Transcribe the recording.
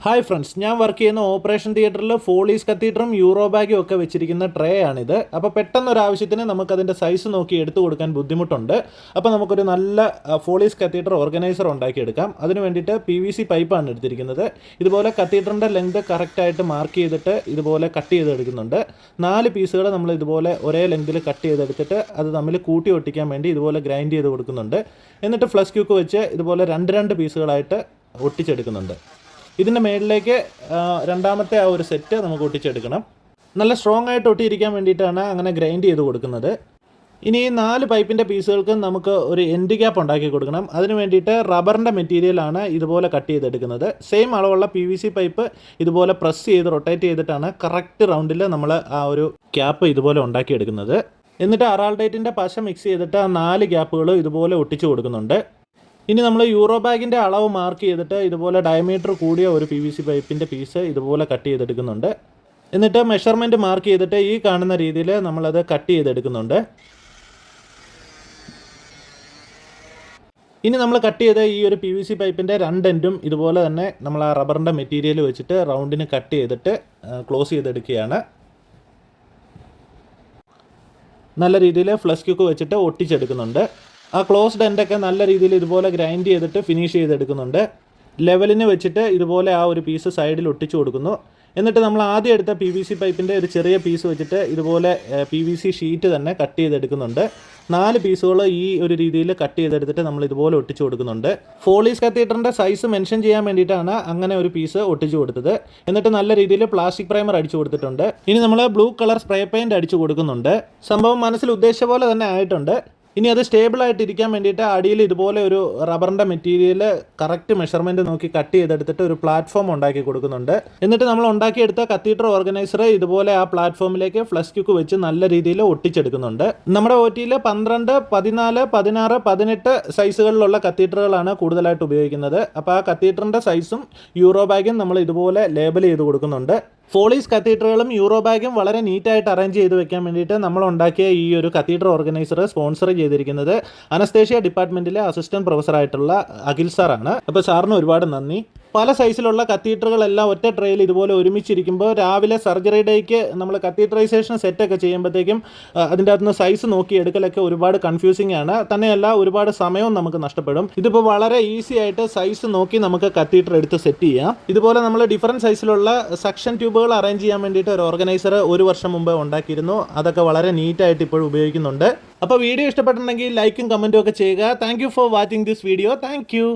Hi friends, ഞാൻ work ചെയ്യുന്ന operation തിയേറ്ററിൽ ഫോളീസ് കത്തീഡറും യൂറോ ബാഗും ഒക്കെ വെച്ചിരിക്കുന്ന ട്രേ ആണിത്. അപ്പോൾ പെട്ടെന്നൊരാവശ്യത്തിന് നമുക്കതിൻ്റെ സൈസ് നോക്കി എടുത്തു കൊടുക്കാൻ ബുദ്ധിമുട്ടുണ്ട്. അപ്പോൾ നമുക്കൊരു നല്ല ഫോളീസ് കത്തീഡർ ഓർഗനൈസർ ഉണ്ടാക്കിയെടുക്കാം. അതിന് വേണ്ടിയിട്ട് PVC പൈപ്പാണ് എടുത്തിരിക്കുന്നത്. ഇതുപോലെ കത്തീഡറിൻ്റെ ലെങ്ത് കറക്റ്റായിട്ട് മാർക്ക് ചെയ്തിട്ട് ഇതുപോലെ കട്ട് ചെയ്തെടുക്കുന്നുണ്ട്. 4 പീസുകൾ നമ്മൾ ഇതുപോലെ ഒരേ ലെങ്തിൽ കട്ട് ചെയ്തെടുത്തിട്ട് അത് തമ്മിൽ കൂട്ടി ഒട്ടിക്കാൻ വേണ്ടി ഇതുപോലെ ഗ്രൈൻഡ് ചെയ്ത് കൊടുക്കുന്നുണ്ട്. എന്നിട്ട് ഫ്ലഷ് ക്യൂക്ക് വെച്ച് ഇതുപോലെ രണ്ട് പീസുകളായിട്ട് ഒട്ടിച്ചെടുക്കുന്നുണ്ട്. ഇതിൻ്റെ മേളിലേക്ക് രണ്ടാമത്തെ ആ ഒരു സെറ്റ് നമുക്ക് ഒട്ടിച്ചെടുക്കണം. നല്ല സ്ട്രോങ് ആയിട്ട് ഒട്ടിയിരിക്കാൻ വേണ്ടിയിട്ടാണ് അങ്ങനെ ഗ്രൈൻഡ് ചെയ്ത് കൊടുക്കുന്നത്. ഇനി ഈ 4 പൈപ്പിൻ്റെ പീസുകൾക്ക് നമുക്ക് ഒരു എൻഡ് ക്യാപ്പ് ഉണ്ടാക്കി കൊടുക്കണം. അതിന് വേണ്ടിയിട്ട് റബ്ബറിൻ്റെ മെറ്റീരിയലാണ് ഇതുപോലെ കട്ട് ചെയ്തെടുക്കുന്നത്. സെയിം അളവുള്ള PVC പൈപ്പ് ഇതുപോലെ പ്രസ് ചെയ്ത് റൊട്ടേറ്റ് ചെയ്തിട്ടാണ് കറക്റ്റ് റൗണ്ടിൽ നമ്മൾ ആ ഒരു ക്യാപ്പ് ഇതുപോലെ ഉണ്ടാക്കിയെടുക്കുന്നത്. എന്നിട്ട് അറാൾഡേറ്റിൻ്റെ പശ മിക്സ് ചെയ്തിട്ട് ആ 4 ക്യാപ്പുകളും ഇതുപോലെ ഒട്ടിച്ചു കൊടുക്കുന്നുണ്ട്. ഇനി നമ്മൾ യൂറോ ബാഗിൻ്റെ അളവ് മാർക്ക് ചെയ്തിട്ട് ഇതുപോലെ ഡയമീറ്റർ കൂടിയ ഒരു PVC പൈപ്പിൻ്റെ പീസ് ഇതുപോലെ കട്ട് ചെയ്തെടുക്കുന്നുണ്ട്. എന്നിട്ട് മെഷർമെൻറ്റ് മാർക്ക് ചെയ്തിട്ട് ഈ കാണുന്ന രീതിയിൽ നമ്മളത് കട്ട് ചെയ്തെടുക്കുന്നുണ്ട്. ഇനി നമ്മൾ കട്ട് ചെയ്ത ഈ ഒരു PVC പൈപ്പിൻ്റെ 2 എൻഡും ഇതുപോലെ തന്നെ നമ്മൾ ആ റബ്ബറിൻ്റെ മെറ്റീരിയൽ വെച്ചിട്ട് റൗണ്ടിന് കട്ട് ചെയ്തിട്ട് ക്ലോസ് ചെയ്തെടുക്കുകയാണ്. നല്ല രീതിയിൽ ഫ്ലഷ് ക്യൂക്ക് വെച്ചിട്ട് ഒട്ടിച്ചെടുക്കുന്നുണ്ട്. ആ ക്ലോസ്ഡ് എൻഡൊക്കെ നല്ല രീതിയിൽ ഇതുപോലെ ഗ്രൈൻഡ് ചെയ്തിട്ട് ഫിനിഷ് ചെയ്തെടുക്കുന്നുണ്ട്. ലെവലിന് വെച്ചിട്ട് ഇതുപോലെ ആ ഒരു പീസ് സൈഡിൽ ഒട്ടിച്ചു കൊടുക്കുന്നു. എന്നിട്ട് നമ്മൾ ആദ്യം എടുത്ത PVC പൈപ്പിൻ്റെ ഒരു ചെറിയ പീസ് വെച്ചിട്ട് ഇതുപോലെ PVC ഷീറ്റ് തന്നെ കട്ട് ചെയ്തെടുക്കുന്നുണ്ട്. 4 പീസുകൾ ഈ ഒരു രീതിയിൽ കട്ട് ചെയ്തെടുത്തിട്ട് നമ്മൾ ഇതുപോലെ ഒട്ടിച്ചു കൊടുക്കുന്നുണ്ട്. ഫോളീസ് കത്തീഡറിൻ്റെ സൈസ് മെൻഷൻ ചെയ്യാൻ വേണ്ടിയിട്ടാണ് അങ്ങനെ ഒരു പീസ് ഒട്ടിച്ചു കൊടുത്തത്. എന്നിട്ട് നല്ല രീതിയിൽ പ്ലാസ്റ്റിക് പ്രൈമർ അടിച്ചു കൊടുത്തിട്ടുണ്ട്. ഇനി നമ്മൾ ബ്ലൂ കളർ സ്പ്രേ പെയിൻറ് അടിച്ചു കൊടുക്കുന്നുണ്ട്. സംഭവം മനസ്സിൽ ഉദ്ദേശിച്ച പോലെ തന്നെ ആയിട്ടുണ്ട്. ഇനി അത് സ്റ്റേബിളായിട്ടിരിക്കാൻ വേണ്ടിയിട്ട് അടിയിൽ ഇതുപോലെ ഒരു റബ്ബറിൻ്റെ മെറ്റീരിയൽ കറക്റ്റ് മെഷർമെൻറ്റ് നോക്കി കട്ട് ചെയ്തെടുത്തിട്ട് ഒരു പ്ലാറ്റ്ഫോം ഉണ്ടാക്കി കൊടുക്കുന്നുണ്ട്. എന്നിട്ട് നമ്മൾ ഉണ്ടാക്കിയെടുത്ത കത്തീഡർ ഓർഗനൈസർ ഇതുപോലെ ആ പ്ലാറ്റ്ഫോമിലേക്ക് ഫ്ലഷ് ക്യൂക്ക് വെച്ച് നല്ല രീതിയിൽ ഒട്ടിച്ചെടുക്കുന്നുണ്ട്. നമ്മുടെ OTയിൽ 12, 14, 16, 18 സൈസുകളിലുള്ള കത്തീഡറുകളാണ് കൂടുതലായിട്ട് ഉപയോഗിക്കുന്നത്. അപ്പോൾ ആ കത്തീഡറിൻ്റെ സൈസും യൂറോ ബാഗും നമ്മൾ ഇതുപോലെ ലേബൽ ചെയ്ത് കൊടുക്കുന്നുണ്ട്. ഫോളീസ് കത്തീഡറുകളും യൂറോ ബാഗും വളരെ നീറ്റായിട്ട് അറേഞ്ച് ചെയ്ത് വെക്കാൻ വേണ്ടിയിട്ട് നമ്മൾ ഉണ്ടാക്കിയ ഈ ഒരു കത്തീഡർ ഓർഗനൈസർ സ്പോൺസർ ചെയ്തിരിക്കുന്നത് അനസ്തേഷ്യ ഡിപ്പാർട്ട്മെൻറ്റിലെ അസിസ്റ്റൻറ്റ് പ്രൊഫസറായിട്ടുള്ള അഖിൽ സാറാണ്. അപ്പോൾ സാറിന് ഒരുപാട് നന്ദി. പല സൈസിലുള്ള കത്തീഡറുകളെല്ലാം ഒറ്റ ട്രേയിൽ ഇതുപോലെ ഒരുമിച്ചിരിക്കുമ്പോൾ രാവിലെ സർജറി ഡേക്ക് നമ്മൾ കത്തീഡറൈസേഷൻ സെറ്റൊക്കെ ചെയ്യുമ്പോഴത്തേക്കും അതിൻ്റെ അകത്തുനിന്ന് സൈസ് നോക്കി എടുക്കലൊക്കെ ഒരുപാട് കൺഫ്യൂസിംഗ് ആണ്. തന്നെയല്ല ഒരുപാട് സമയവും നമുക്ക് നഷ്ടപ്പെടും. ഇതിപ്പോൾ വളരെ ഈസി ആയിട്ട് സൈസ് നോക്കി നമുക്ക് കത്തീഡർ എടുത്ത് സെറ്റ് ചെയ്യാം. ഇതുപോലെ നമ്മൾ ഡിഫറൻറ്റ് സൈസിലുള്ള സക്ഷൻ ട്യൂബുകൾ അറേഞ്ച് ചെയ്യാൻ വേണ്ടിയിട്ട് ഒരു ഓർഗനൈസർ 1 വർഷം മുമ്പ് ഉണ്ടാക്കിയിരുന്നു. അതൊക്കെ വളരെ നീറ്റായിട്ട് ഇപ്പോഴും ഉപയോഗിക്കുന്നുണ്ട്. അപ്പോൾ വീഡിയോ ഇഷ്ടപ്പെട്ടിട്ടുണ്ടെങ്കിൽ ലൈക്കും കമൻറ്റും ഒക്കെ ചെയ്യുക. Thank you for watching this video. Thank you.